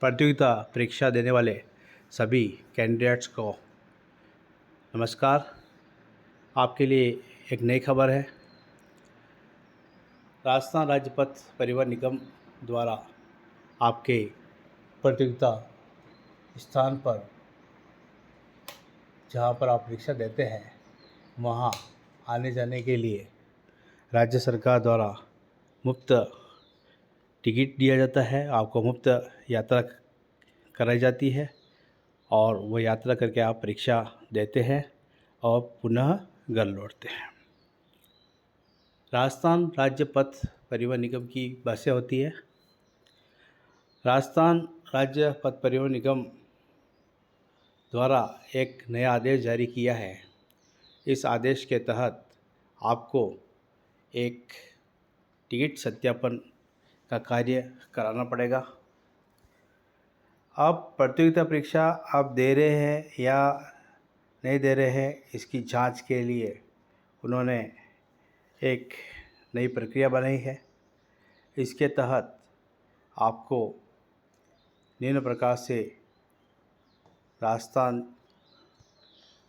प्रतियोगिता परीक्षा देने वाले सभी कैंडिडेट्स को नमस्कार। आपके लिए एक नई खबर है। राजस्थान राज्य पथ परिवहन निगम द्वारा आपके प्रतियोगिता स्थान पर जहां पर आप परीक्षा देते हैं वहां आने जाने के लिए राज्य सरकार द्वारा मुफ्त टिकट दिया जाता है। आपको मुफ्त यात्रा कराई जाती है और वो यात्रा करके आप परीक्षा देते हैं और पुनः घर लौटते हैं। राजस्थान राज्य पथ परिवहन निगम की बसें होती है। राजस्थान राज्य पथ परिवहन निगम द्वारा एक नया आदेश जारी किया है। इस आदेश के तहत आपको एक टिकट सत्यापन का कार्य कराना पड़ेगा। आप प्रतियोगिता परीक्षा आप दे रहे हैं या नहीं दे रहे हैं, इसकी जांच के लिए उन्होंने एक नई प्रक्रिया बनाई है। इसके तहत आपको निम्न प्रकार से राजस्थान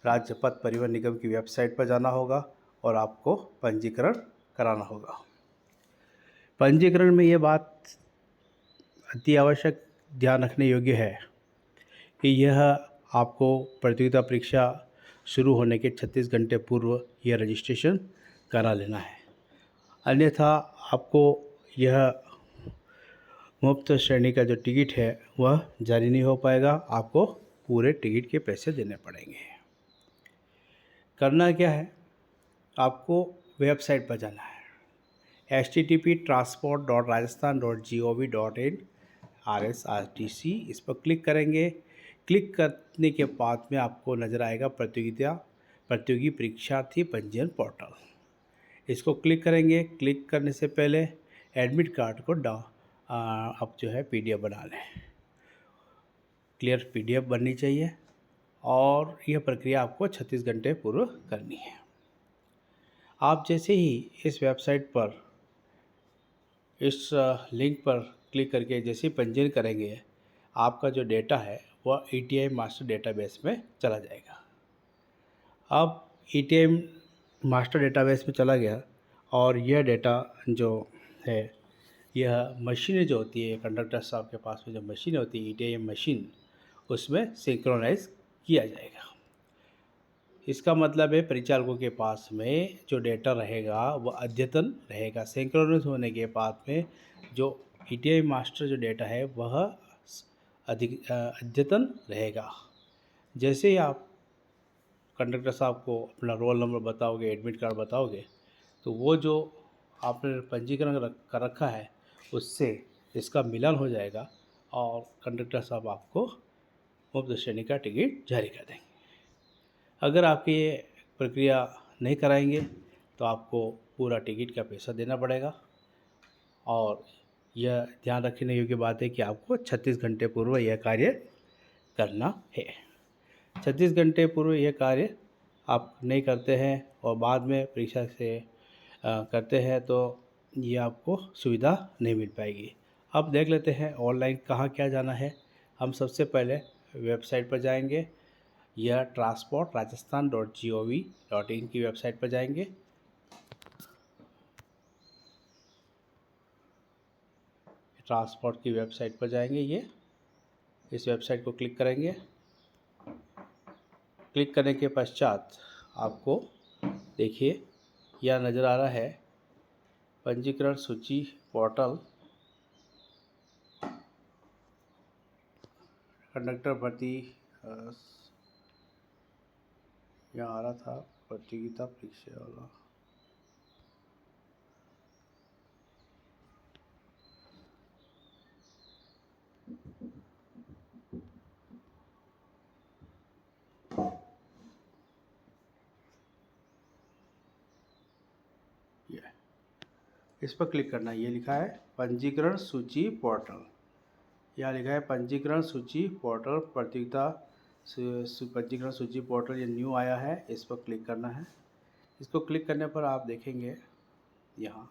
राज्य पथ परिवहन निगम की वेबसाइट पर जाना होगा और आपको पंजीकरण कराना होगा। पंजीकरण में ये बात अति आवश्यक ध्यान रखने योग्य है कि यह आपको प्रतियोगिता परीक्षा शुरू होने के 36 घंटे पूर्व यह रजिस्ट्रेशन करा लेना है, अन्यथा आपको यह मुफ्त श्रेणी का जो टिकट है वह जारी नहीं हो पाएगा। आपको पूरे टिकट के पैसे देने पड़ेंगे। करना क्या है, आपको वेबसाइट पर जाना है http://transport.rajasthan.gov.in RSRTC। इस पर क्लिक करेंगे। क्लिक करने के बाद में आपको नज़र आएगा प्रतियोगी परीक्षार्थी पंजीयन पोर्टल। इसको क्लिक करेंगे। क्लिक करने से पहले एडमिट कार्ड को आप जो है PDF बना लें। क्लियर PDF बननी चाहिए और यह प्रक्रिया आपको 36 घंटे पूर्व करनी है। आप जैसे ही इस वेबसाइट पर इस लिंक पर क्लिक करके जैसे ही पंजीयन करेंगे, आपका जो डेटा है वह ETI मास्टर डेटाबेस में चला जाएगा। अब ETI मास्टर डेटाबेस में चला गया और यह डेटा जो है, यह मशीनें जो होती है कंडक्टर साहब के पास में जो मशीन होती है ETI मशीन, उसमें सिंक्रोनाइज किया जाएगा। इसका मतलब है परिचालकों के पास में जो डेटा रहेगा वह अद्यतन रहेगा। सिंक्रोनाइज होने के बाद में जो ETI मास्टर जो डेटा है वह अद्यतन रहेगा। जैसे ही आप कंडक्टर साहब को अपना रोल नंबर बताओगे, एडमिट कार्ड बताओगे, तो वो जो आपने पंजीकरण कर रखा है उससे इसका मिलान हो जाएगा और कंडक्टर साहब आपको मुफ्त श्रेणी का टिकट जारी कर देंगे। अगर आप ये प्रक्रिया नहीं कराएंगे तो आपको पूरा टिकट का पैसा देना पड़ेगा और यह ध्यान रखने योग्य बात है कि आपको 36 घंटे पूर्व यह कार्य करना है। 36 घंटे पूर्व यह कार्य आप नहीं करते हैं और बाद में परीक्षा से करते हैं तो ये आपको सुविधा नहीं मिल पाएगी। अब देख लेते हैं ऑनलाइन कहाँ क्या जाना है। हम सबसे पहले वेबसाइट पर जाएंगे। यह transport.rajasthan.gov.in की वेबसाइट पर जाएंगे। ट्रांसपोर्ट की वेबसाइट पर जाएंगे। इस वेबसाइट को क्लिक करेंगे। क्लिक करने के पश्चात आपको देखिए यह नज़र आ रहा है पंजीकरण सूची पोर्टल, कंडक्टर भर्ती यहाँ आ रहा था, प्रतियोगिता परीक्षा वाला। इस पर क्लिक करना। ये लिखा है पंजीकरण सूची पोर्टल। यहाँ लिखा है पंजीकरण सूची पोर्टल, प्रतियोगिता पंजीकरण सूची पोर्टल, ये न्यू आया है। इस पर क्लिक करना है। इसको क्लिक करने पर आप देखेंगे यहाँ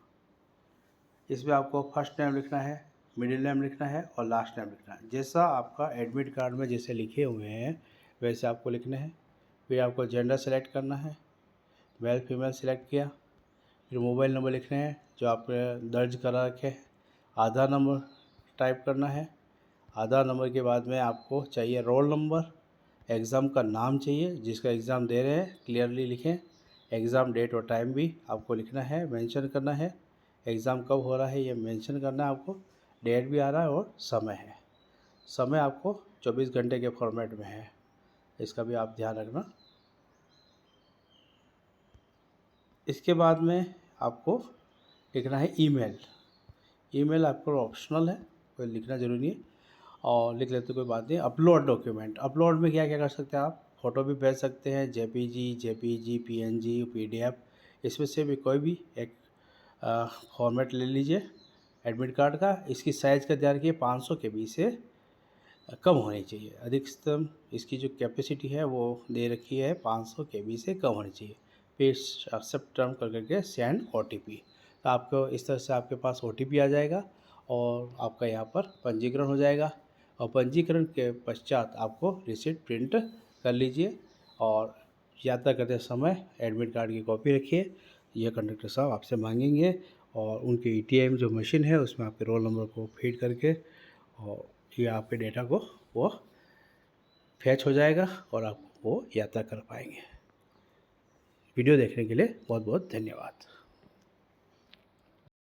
इसमें आपको फर्स्ट नेम लिखना है, मिडिल नेम लिखना है और लास्ट नेम लिखना है। जैसा आपका एडमिट कार्ड में जैसे लिखे हुए हैं वैसे आपको लिखने हैं। फिर आपको जेंडर सेलेक्ट करना है, मेल फीमेल सेलेक्ट किया। फिर मोबाइल नंबर लिखने हैं जो आपने दर्ज करा रखे। आधार नंबर टाइप करना है। आधार नंबर के बाद में आपको चाहिए रोल नंबर, एग्ज़ाम का नाम चाहिए जिसका एग्ज़ाम दे रहे हैं क्लियरली लिखें। एग्ज़ाम डेट और टाइम भी आपको लिखना है, मेंशन करना है। एग्ज़ाम कब हो रहा है ये मेंशन करना है आपको। डेट भी आ रहा है और समय है। समय आपको 24 घंटे के फॉर्मेट में है, इसका भी आप ध्यान रखना। इसके बाद में आपको लिखना है ईमेल। ईमेल आपको ऑप्शनल है, कोई लिखना ज़रूरी नहीं है, और लिख लेते कोई बात नहीं। अपलोड डॉक्यूमेंट, अपलोड में क्या क्या कर सकते हैं आप, फ़ोटो भी भेज सकते हैं, जेपीजी, पीएनजी, पीडीएफ, इसमें से भी कोई भी एक फॉर्मेट ले लीजिए एडमिट कार्ड का। इसकी साइज़ का ध्यान रखिए 500 KB से कम होनी चाहिए। अधिकतम इसकी जो कैपेसिटी है वो दे रखी है 500 KB से कम होनी चाहिए। फिर एक्सेप्ट टर्म कर करके सेंड OTP। तो आपको इस तरह से आपके पास OTP आ जाएगा और आपका यहाँ पर पंजीकरण हो जाएगा। और पंजीकरण के पश्चात आपको रिसीट प्रिंट कर लीजिए और यात्रा करते समय एडमिट कार्ड की कॉपी रखिए। यह कंडक्टर साहब आपसे मांगेंगे और उनके ATM जो मशीन है उसमें आपके रोल नंबर को फीड करके और ये आपके डेटा को वो फैच हो जाएगा और आप वो यात्रा कर पाएंगे। वीडियो देखने के लिए बहुत बहुत धन्यवाद।